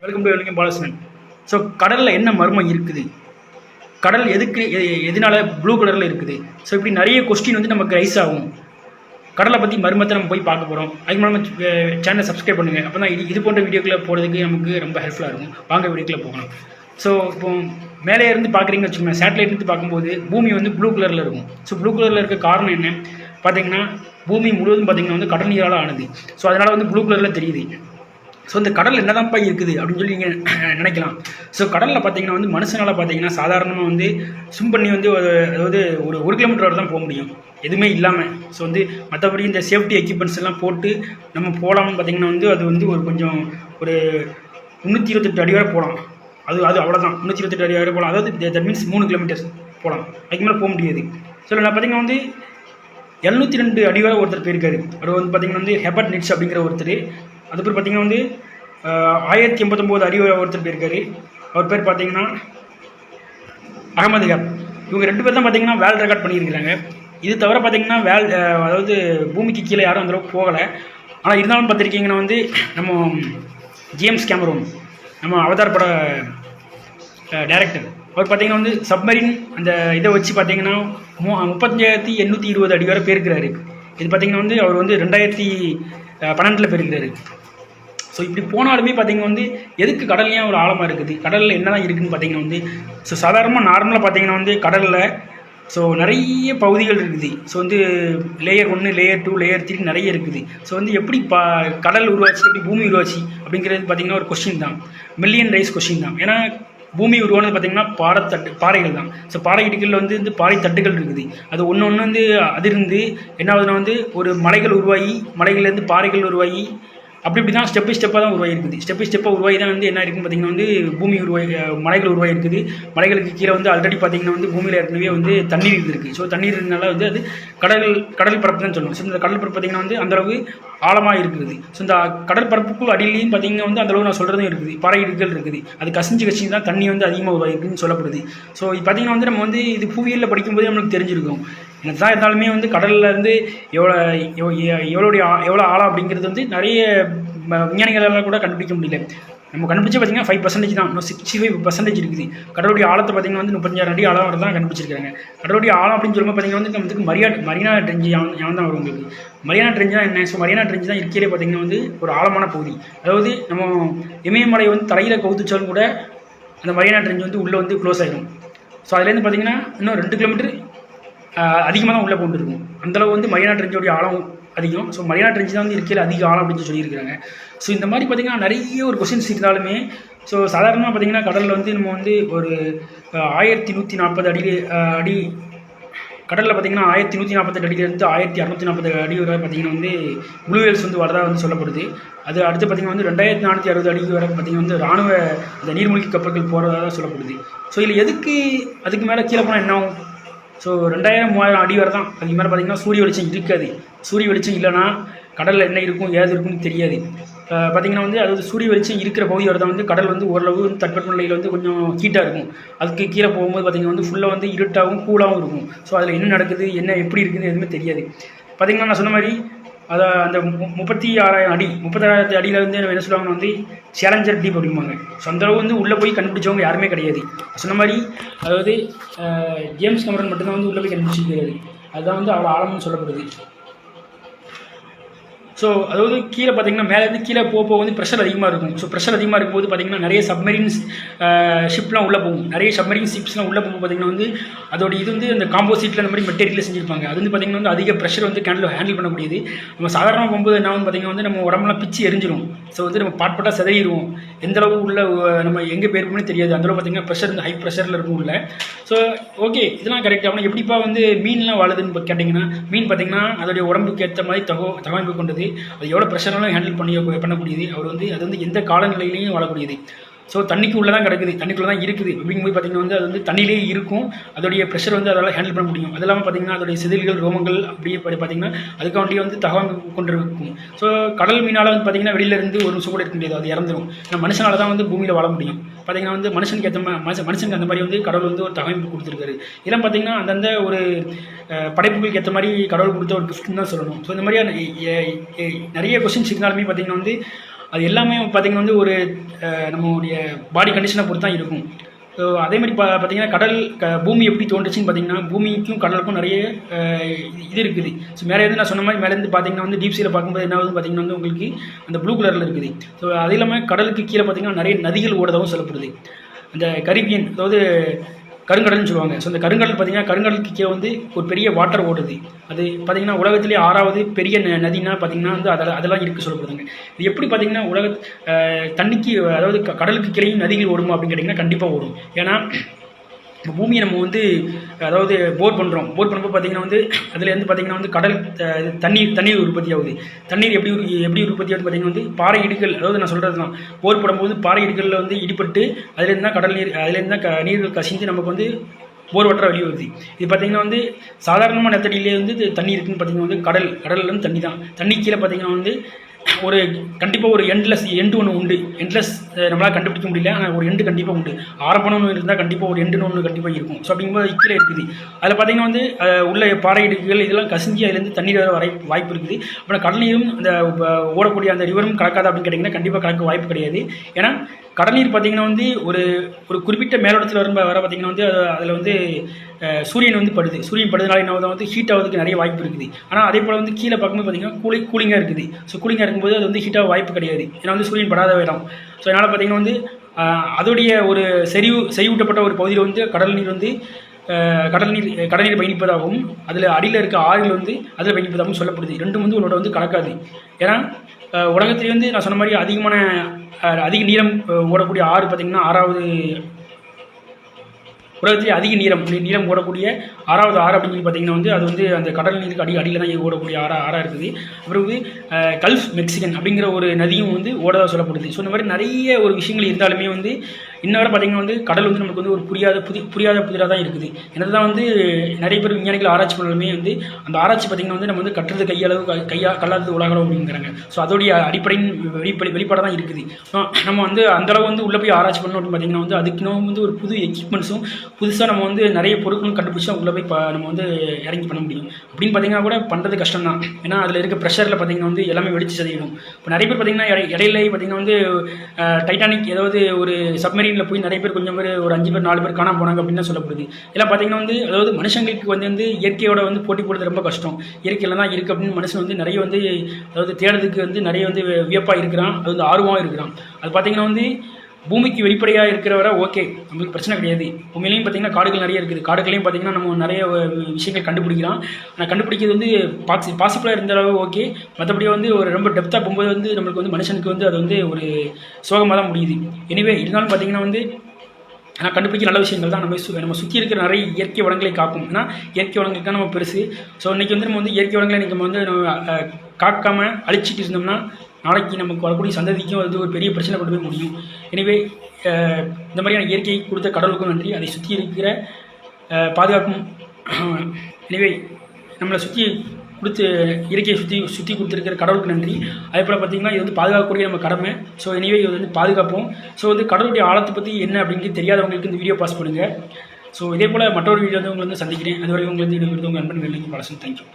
Welcome to welcome பாலசன். So கடலில் என்ன மர்மம் இருக்குது, கடல் எதுக்கு எதனால ப்ளூ கலரில் இருக்குது, ஸோ இப்படி நிறைய கொஸ்டின் வந்து நமக்கு ரைஸ் ஆகும். கடலை பற்றி மர்மத்தை நம்ம போய் பார்க்க போகிறோம். அதுக்கு நம்ம சேனலை சப்ஸ்கிரைப் பண்ணுங்கள். அப்போ தான் இது போன்ற வீடியோக்களை போகிறதுக்கு நமக்கு ரொம்ப ஹெல்ப்ஃபுல்லாக இருக்கும். வாங்க வீடியோக்குள்ளே போகலாம். ஸோ இப்போ மேலே இருந்து பார்க்குறீங்கன்னு வச்சுக்கோங்க, சேட்டலைட் இருந்து பார்க்கும்போது பூமி வந்து ப்ளூ கலரில் இருக்கும். ஸோ ப்ளூ கலரில் இருக்க காரணம் என்ன பார்த்தீங்கன்னா, பூமி முழுவதும் பார்த்திங்கன்னா வந்து கடல் நீரால் ஆனது. ஸோ அதனால் வந்து ப்ளூ கலரில் தெரியுது. ஸோ இந்த கடல் என்னதான்ப்பா இருக்குது அப்படின்னு சொல்லி நீங்கள் நினைக்கலாம். ஸோ கடலில் பார்த்தீங்கன்னா வந்து மனுஷனால் பார்த்தீங்கன்னா சாதாரணமாக வந்து ஸ்விம் பண்ணி வந்து அதாவது ஒரு கிலோமீட்டர் வரை தான் போக முடியும் எதுவுமே இல்லாமல். ஸோ வந்து மற்றபடி இந்த சேஃப்டி எக்யூப்மெண்ட்ஸ் எல்லாம் போட்டு நம்ம போகலாம்னு பார்த்தீங்கன்னா வந்து அது வந்து கொஞ்சம் ஒரு 328 அடி வரை போகலாம். அது அவ்வளோதான், 328 அடி வரை போகலாம். அதாவது தட் மீன்ஸ் 3 கிலோமீட்டர்ஸ் போகலாம், அதுக்கு மேலே போக முடியாது. ஸோ நான் பார்த்தீங்கன்னா வந்து 702 அடி வரை ஒருத்தர் போயிருக்காரு. அவர் வந்து பார்த்தீங்கன்னா வந்து ஹெபர்ட் நிட்ஸ் அப்படிங்கிற ஒருத்தர். அதுக்கப்புறம் பார்த்தீங்கன்னா வந்து 1089 அடி ஒருத்தர் போயிருக்காரு. அவர் பேர் பார்த்தீங்கன்னா அகமது ஹேப். இவங்க 2 பேர் தான் பார்த்தீங்கன்னா வேர்ல்டு ரெக்கார்ட் பண்ணியிருக்கிறாங்க. இது தவிர பார்த்தீங்கன்னா அதாவது பூமிக்கு கீழே யாரும் அந்தளவுக்கு போகலை. ஆனால் இருந்தாலும் பார்த்துருக்கீங்கன்னா வந்து நம்ம ஜேம்ஸ் கேமரூன், நம்ம அவதார் பட டைரக்டர், அவர் பார்த்தீங்கன்னா வந்து சப்மரின் அந்த இதை வச்சு பார்த்தீங்கன்னா 35,820 அடி வரை போயிருக்கிறாரு. இது பார்த்தீங்கன்னா வந்து அவர் வந்து 2012 போயிருக்கிறாரு. ஸோ இப்படி போனாலுமே பார்த்தீங்கன்னா வந்து எதுக்கு கடல்லையும் ஒரு ஆழமாக இருக்குது, கடலில் என்ன தான் இருக்குதுன்னு பார்த்தீங்கன்னா வந்து ஸோ சாதாரணமாக நார்மலாக பார்த்தீங்கன்னா வந்து கடலில் ஸோ நிறைய பகுதிகள் இருக்குது. ஸோ வந்து லேயர் 1, லேயர் 2, லேயர் 3 நிறைய இருக்குது. ஸோ வந்து எப்படி கடல் உருவாச்சு, எப்படி பூமி உருவாச்சு அப்படிங்கிறது பார்த்தீங்கன்னா ஒரு கொஸ்டின் தான், மில்லியன் ரைஸ் கொஸ்டின் தான். ஏன்னா பூமி உருவானது பார்த்திங்கன்னா பாறைகள் தான். ஸோ பாறை இடுக்கில் வந்து பாறை தட்டுகள் இருக்குது. அது ஒன்று வந்து அதிர்ந்து என்ன ஆகுதுன்னா வந்து ஒரு மலைகள் உருவாகி, மலைகள்லேருந்து பாறைகள் உருவாகி அப்படி தான் ஸ்டெப் பை ஸ்டெப்பாக தான் உருவாகிருக்குது. ஸ்டெப் பை ஸ்டெப்பாக உருவாகி தான் வந்து என்ன இருக்குன்னு பார்த்திங்கன்னா வந்து பூமி மலைகள் உருவாகிருக்குது. மலைகளுக்கு கீழே வந்து ஆல்ரெடி பார்த்திங்கன்னா வந்து பூமியில் ஏற்கனவே வந்து தண்ணீர் இருக்குது. ஸோ தண்ணீர் இருந்தனால வந்து அது கடல் பரப்பு தான் சொல்லணும். ஸோ இந்த கடல் பரப்பு பார்த்திங்கன்னா வந்து அந்தளவு ஆழமாக இருக்குது. ஸோ இந்த கடல் பரப்புக்கு அடியிலையும் பார்த்திங்கன்னா வந்து அந்தளவு நான் சொல்கிறதும் இருக்குது, பாறை இடுக்குகள் இருக்குது. அது கசிஞ்சு தான் தண்ணி வந்து அதிகமாக உருவாகிருக்குன்னு சொல்லப்படுது. ஸோ பார்த்திங்கன்னா வந்து நம்ம வந்து இது புவியியலில் படிக்கும்போது நம்மளுக்கு தெரிஞ்சிருக்கும். எனக்கு தான் இருந்தாலுமே வந்து கடலில் இருந்து எவ்வளோ ஆழம் அப்படிங்கிறது வந்து நிறைய விஞ்ஞானிகளால் கூட கண்டுபிடிக்க முடியல. நம்ம கண்டுபிடிச்சா பார்த்திங்கன்னா 5% தான், இன்னும் 65% இருக்குது. கடலுடைய ஆழத்தை பார்த்திங்கன்னா வந்து 36 அடி ஆழம் வரை தான் கண்டுபிடிச்சிருக்காங்க. கடலுடைய ஆழம் அப்படின்னு சொல்லும்போது பார்த்திங்கன்னா வந்து நமக்கு மரியானா ட்ரெஞ்சு யான் தான் வரும் உங்களுக்கு. மரியானா ட்ரெஞ்சு தான் என்ன? ஸோ மரியானா ட்ரெஞ்சு தான் இருக்கிறே பார்த்திங்கன்னா வந்து ஒரு ஆழமான பகுதி. அதாவது நம்ம இமயமலை வந்து தரையில் கவுத்துச்சாலும் கூட அந்த மரியானா ட்ரெஞ்சு வந்து உள்ளே வந்து க்ளோஸ் ஆகிடும். ஸோ அதுலேருந்து பார்த்திங்கன்னா இன்னும் 2 கிலோமீட்டர் அதிகமாக தான் உள்ளே போட்டு இருக்கும். அந்தளவு வந்து மரியானா ட்ரெஞ்சோடைய ஆழம் அதிகம். ஸோ மரியானா ட்ரெஞ்சு தான் வந்து இருக்கையில் அதிக ஆழம் அப்படின்னு சொல்லியிருக்கிறாங்க. ஸோ இந்த மாதிரி பார்த்திங்கன்னா நிறைய ஒரு கொஸ்டின்ஸ் இருந்தாலுமே ஸோ சாதாரணமாக பார்த்திங்கன்னா கடலில் வந்து நம்ம வந்து ஒரு 1140 அடி கடலில் பார்த்திங்கன்னா 1148 அடியிலேருந்து 1640 அடி வரை பார்த்திங்கன்னா வந்து ப்ளூ வேல்ஸ் வந்து வரதாக வந்து சொல்லப்படுது. அது அடுத்து பார்த்திங்கன்னா வந்து 2460 அடி வரை பார்த்திங்கன்னா வந்து இராணுவ அந்த நீர்மூழ்கி கப்பல்கள் போகிறதாக சொல்லப்படுது. ஸோ இதில் எதுக்கு அதுக்கு மேலே கீழே போனால் என்ன ஆகும்? ஸோ 2000-3000 அடி வரை தான். அதுக்கு மேலே பார்த்திங்கன்னா சூரிய வெளிச்சம் இருக்காது. சூரிய வெளிச்சம் இல்லைனா கடலில் என்ன இருக்கும் ஏது இருக்குன்னு தெரியாது. பார்த்திங்கன்னா வந்து அதாவது சூரிய வெளிச்சம் இருக்கிற பகுதி வரை தான் வந்து கடல் வந்து ஓரளவு வந்து தட்பவெப்ப நிலையில் வந்து கொஞ்சம் ஹீட்டாக இருக்கும். அதுக்கு கீழே போகும்போது பார்த்திங்கன்னா வந்து ஃபுல்லாக வந்து இருட்டாகவும் கூலாகவும் இருக்கும். ஸோ அதில் என்ன நடக்குது, என்ன எப்படி இருக்குதுன்னு எதுவுமே தெரியாது. பார்த்திங்கன்னா நான் சொன்ன மாதிரி அதை அந்த 36,000 அடி 36,000 அடியில் வந்து என்ன சொல்லுவாங்கன்னா வந்து சேலஞ்சர் டீப் அப்படிம்பாங்க. ஸோ அந்தளவு வந்து உள்ளே போய் கண்டுபிடிச்சவங்க யாருமே கிடையாது. சொன்ன மாதிரி அதாவது ஜேம்ஸ் கேமரன் மட்டும்தான் வந்து உள்ளே போய் கண்டுபிடிச்சிருக்காரு. அதுதான் வந்து அவ்வளோ ஆழம்னு சொல்லப்படுது. ஸோ அதாவது கீழே பார்த்திங்கன்னா மேலேருந்து கீழே போக வந்து ப்ரெஷர் அதிகமாக இருக்கும். ஸோ ப்ரெஷர் அதிகமாக இருக்கும்போது பார்த்திங்கன்னா நிறைய சப்மரீன்ஸ் ஷிப்லாம் உள்ளே போகும். நிறைய சப்மரீன் ஷிப்ஸ்லாம் உள்ளே போகும். பார்த்திங்கன்னா வந்து அதோட இது வந்து அந்த காம்போசிட்டில் அந்த மாதிரி மெட்டீரியலில் செஞ்சுருப்பாங்க. அது வந்து பார்த்திங்கன்னா வந்து அதிக ப்ரெஷர் வந்து ஹேண்டில் பண்ண முடியுது. நம்ம சாதாரணமாக போகும்போது என்ன வந்து பார்த்திங்கன்னா வந்து நம்ம உடம்புலாம் பிச்சு எரிஞ்சிடும். ஸோ வந்து நம்ம பாட்பாட்டாக சிதறிடுவோம். எந்தளவு உள்ள நம்ம எங்கே போயிருக்கோம்னு தெரியாது. அந்தளவு பார்த்திங்கன்னா ப்ரெஷர் வந்து ஹை ப்ரெஷரில் இருக்கும் உள்ள. ஸோ ஓகே, இதெல்லாம் கரெக்ட். ஆனால் எப்படிப்பா வந்து மீன்லாம் வாழுதுன்னு கேட்டிங்கன்னா, மீன் பார்த்திங்கன்னா அதோடைய உடம்புக்கு ஏற்ற மாதிரி தகவமைப்பு கொண்டது. அது எவ்வளோ ப்ரெஷராலும் ஹேண்டில் பண்ணக்கூடியது. அவர் வந்து அது வந்து எந்த காலநிலையிலையும் வாழக்கூடியது. ஸோ தண்ணிக்கு உள்ளே தான் கிடக்குது, தண்ணிக்குள்ளே தான் இருக்குது. அப்படிங்கும்போது பார்த்திங்கன்னா வந்து அது வந்து தண்ணியிலே இருக்கும். அதோடைய ப்ரெஷர் வந்து அதால் ஹேண்டில் பண்ண முடியும். அது இல்லாமல் பார்த்திங்கன்னா அதோடைய செதில்கள், ரோமங்கள் அப்படியே பார்த்திங்கன்னா அதுக்காண்டியே வந்து தகவமைப்பு கொண்டிருக்கும். ஸோ கடல் மீனால் வந்து பார்த்திங்கன்னா வெளியிலேருந்து ஒரு நிமிஷம் கூட இருக்க முடியாது, அது இறந்துடும். ஆனால் மனுஷனால தான் வந்து பூமியில் வாழ முடியும். பார்த்திங்கன்னா வந்து மனுஷனுக்கு அந்த மாதிரி வந்து கடவுள் வந்து ஒரு தகவமைப்பு கொடுத்துருக்காரு. இதெல்லாம் பார்த்திங்கன்னா அந்தந்த ஒரு படைப்புகளுக்கு ஏற்ற மாதிரி கடவுள் கொடுத்த ஒரு கிஃப்ட்னு தான் சொல்லணும். ஸோ இந்த மாதிரியான நிறைய கொஸ்டின்ஸ் இருந்தாலுமே பார்த்திங்கன்னா வந்து அது எல்லாமே பார்த்திங்கன்னா வந்து ஒரு நம்மளுடைய பாடி கண்டிஷனை பொறுத்து தான் இருக்கும். ஸோ அதேமாதிரி பார்த்திங்கன்னா பூமி எப்படி தோன்றுச்சுன்னு பார்த்திங்கன்னா பூமிக்கும் கடலுக்கும் நிறைய இது இருக்குது. ஸோ மேலே நான் சொன்ன மாதிரி மேலேருந்து பார்த்திங்கன்னா வந்து டீப் சீல பார்க்கும்போது என்ன ஆகுது பார்த்திங்கன்னா வந்து உங்களுக்கு அந்த ப்ளூ கலரில் இருக்குது. ஸோ அது இல்லாமல் கடலுக்கு கீழே பார்த்திங்கன்னா நிறைய நதிகள் ஓடுறதாகவும் சொல்லப்படுது. அந்த கரீபியன், அதாவது கருங்கடல்னு சொல்லுவாங்க. ஸோ அந்த கருங்கடல் பார்த்திங்கன்னா கருங்கடலுக்கு கீழே வந்து ஒரு பெரிய வாட்டர் ஓடுது. அது பார்த்திங்கன்னா உலகத்திலே 6வது பெரிய நதினா பார்த்திங்கன்னா வந்து அதெல்லாம் இருக்குது சொல்லப்படுதுங்க. இது எப்படி பார்த்திங்கன்னா தண்ணிக்கு, அதாவது கடலுக்கு கீழேயும் நதிகள் ஓடுமா அப்படின்னு கேட்டிங்கன்னா கண்டிப்பாக ஓடும். ஏன்னா பூமியை நம்ம வந்து அதாவது போர் பண்ணும்போது பார்த்திங்கன்னா வந்து அதுலேருந்து பார்த்திங்கன்னா வந்து கடல் தண்ணீர் உற்பத்தி ஆகுது. தண்ணீர் எப்படி உற்பத்தி ஆகுது பார்த்திங்கன்னா வந்து பாறை இடுகள், அதாவது நான் சொல்கிறது தான், போர் போடும்போது பாறை இடுகளில் வந்து இடிபட்டு அதுலேருந்து தான் கடல் நீர், அதுலேருந்து தான் நீர்கள் கசிந்து நமக்கு வந்து போர் வாட்டர் வெளியே வருது. இது பார்த்திங்கன்னா வந்து சாதாரணமான நிலத்தடியிலே வந்து தண்ணி இருக்குதுன்னு பார்த்திங்கன்னா வந்து கடல்லேருந்து தண்ணி தான். தண்ணி கீழே பார்த்திங்கன்னா வந்து கண்டிப்பாக ஒரு எண்டு ஒன்று உண்டு. நம்மளால் கண்டுபிடிக்க முடியல, ஆனால் ஒரு எண்டு கண்டிப்பாக உண்டு. ஆரம்பம்னு ஒன்று இருந்தால் கண்டிப்பாக ஒரு எண்டுன்னு ஒன்று கண்டிப்பாக இருக்கும். ஸோ அப்படிங்கும்போது கீழே இருக்குது. அதில் பார்த்திங்கன்னா வந்து உள்ள பாறை இடுக்குகள் இதெல்லாம் கசிஞ்சி அதுலேருந்து தண்ணீர் வர வாய்ப்பு இருக்குது. அப்புறம் கடல் நீரும் அந்த ஓடக்கூடிய அந்த ரிவரும் கலக்காது அப்படின்னு கேட்டிங்கன்னா கண்டிப்பாக கலக்க வாய்ப்பு கிடையாது. ஏன்னா கடல் நீர் பார்த்திங்கன்னா வந்து ஒரு குறிப்பிட்ட மேலோட்டத்தில் வர பார்த்திங்கன்னா வந்து அதில் வந்து சூரியன் வந்து படுது. சூரியன் படுறதுனால என்ன வந்து ஹீட் ஆகிறதுக்கு நிறைய வாய்ப்பு இருக்குது. ஆனால் அதே போல் வந்து கீழே பார்க்கும்போது பார்த்திங்கன்னா கூலிங்காக இருக்குது. ஸோ கூலிங்காக இருக்கும்போது அது வந்து ஹீட்டாக வாய்ப்பு கிடையாது. ஏன்னா வந்து சூரியன் படாத இடம். ஸோ அதனால் பார்த்திங்கன்னா வந்து அதோடைய ஒரு செறிவூட்டப்பட்ட ஒரு பகுதியில் வந்து கடல் நீர் பயணிப்பதாகவும் அதில் அடியில் இருக்க ஆறுகள் வந்து அதில் பயணிப்பதாகவும் சொல்லப்படுது. ரெண்டும் வந்து உங்களோட வந்து கலக்காது. ஏன்னா உலகத்திலே வந்து நான் சொன்ன மாதிரி அதிக நீளம் ஓடக்கூடிய ஆறு பார்த்திங்கன்னா 6வது உலகத்திலே அதிக நீளம் ஓடக்கூடிய 6வது ஆறு அப்படின்னு சொல்லி பார்த்திங்கன்னா வந்து அது வந்து அந்த கடல் நீருக்கு அடியில் தான் ஓடக்கூடிய ஆறாக இருக்குது. அப்புறம் வந்து கல்ஃப் மெக்சிகன் அப்படிங்கிற ஒரு நதியும் வந்து ஓடதாக சொல்லப்படுது. ஸோ இந்த மாதிரி நிறைய ஒரு விஷயங்கள் இருந்தாலுமே வந்து இன்ன வரை பார்த்திங்கன்னா வந்து கடல் வந்து நமக்கு வந்து ஒரு புரியாத புதிராக தான் இருக்குது. எனக்கு தான் வந்து நிறைய பேர் விஞ்ஞானிகள் ஆராய்ச்சி பண்ணாலுமே வந்து அந்த ஆராய்ச்சி பார்த்திங்கன்னா வந்து நம்ம வந்து கட்டுறது கல்லாதது உலகளவு அப்படிங்கிறாங்க. ஸோ அதோடைய அடிப்படையின் வெளிப்பாடாக தான் இருக்குது. நம்ம வந்து அந்தளவு வந்து உள்ளே போய் ஆராய்ச்சி பண்ணணும் அப்படின்னு பார்த்திங்கன்னா வந்து அதுக்குன்னு வந்து ஒரு புது எக்யூப்மெண்ட்ஸும் புதுசாக நம்ம வந்து நிறைய பொருட்களும் கண்டுபிடிச்சா உள்ளே போய் நம்ம வந்து இறங்கி பண்ண முடியும். அப்படின்னு பார்த்திங்கன்னா கூட பண்ணுறது கஷ்டம் தான். ஏன்னா அதில் இருக்க ப்ரெஷரில் பார்த்திங்கன்னா வந்து எல்லாமே வெடிச்சு சதிடும். இப்போ நிறைய பேர் பார்த்திங்கன்னா இடையில பார்த்திங்கன்னா வந்து டைட்டானிக் ஏதாவது ஒரு சப்மரீனில் போய் நிறைய பேர் கொஞ்சம் பேர் ஒரு 5 பேர் 4 பேர் காணாம போனாங்க அப்படின்னு தான் சொல்லப்படுது. எல்லாம் பார்த்திங்கன்னா வந்து அதாவது மனுஷங்களுக்கு வந்து இயற்கையோட வந்து போட்டி போடுறது ரொம்ப கஷ்டம். இயற்கையில் தான் இருக்குது அப்படின்னு மனுஷன் வந்து நிறைய வந்து அதாவது தேடுறதுக்கு வந்து நிறைய வந்து வியப்பாக இருக்கிறான். அது வந்து ஆர்வமாக இருக்கிறான். அது பார்த்திங்கன்னா வந்து பூமிக்கு வெளிப்படையாக இருக்கிறவரை ஓகே, நம்மளுக்கு பிரச்சனை கிடையாது. உண்மையிலையும் பார்த்திங்கன்னா காடுகள் நிறைய இருக்குது. காடுகளையும் பார்த்திங்கன்னா நம்ம நிறைய விஷயங்கள் கண்டுபிடிக்கிறோம். ஆனால் கண்டுபிடிக்கிறது வந்து பாசிபிளாக இருந்த அளவு ஓகே. மற்றபடியே வந்து ஒரு ரொம்ப டெப்த்தாக போகும்போது வந்து நம்மளுக்கு வந்து மனுஷனுக்கு வந்து அது வந்து ஒரு சோகமாக தான் முடியுது. எனிவே இருந்தாலும் பார்த்திங்கன்னா வந்து ஆனால் கண்டுபிடிக்க நல்ல விஷயங்கள் தான் நம்ம சுற்றி இருக்கிற நிறைய இயற்கை வளங்களை காக்கும். ஏன்னா இயற்கை வளங்களுக்கு தான் நம்ம பெருசு. ஸோ இன்றைக்கி வந்து நம்ம வந்து இயற்கை வளங்களை இன்றைக்கி நம்ம வந்து நம்ம காக்காமல் அழிச்சிட்டு இருந்தோம்னா நாளைக்கு நமக்கு வரக்கூடிய சந்ததிக்கும் அது ஒரு பெரிய பிரச்சனை கொண்டு போய் முடியும். எனவே இந்த மாதிரியான இயற்கையை கொடுத்த கடவுளுக்கும் நன்றி. அதை சுற்றி இருக்கிற பாதுகாக்கும். எனவே நம்மளை சுற்றி இயற்கையை சுற்றி கொடுத்துருக்கிற கடவுளுக்கு நன்றி. அதே போல் பார்த்திங்கன்னா இது வந்து பாதுகாக்கக்கூடிய நம்ம கடமை. ஸோ எனவே இது வந்து பாதுகாப்போம். ஸோ வந்து கடவுளுடைய ஆழத்தை பற்றி என்ன அப்படிங்கிறது தெரியாதவங்களுக்கு இந்த வீடியோ பாஸ் பண்ணுங்கள். ஸோ இதே போல் மற்றொரு வீடியோ வந்து உங்களை வந்து சந்திக்கிறேன். அதுவரை உங்களுக்கு உங்கள் நண்பன் வெள்ளிக்கு பழசம். தேங்க்யூ.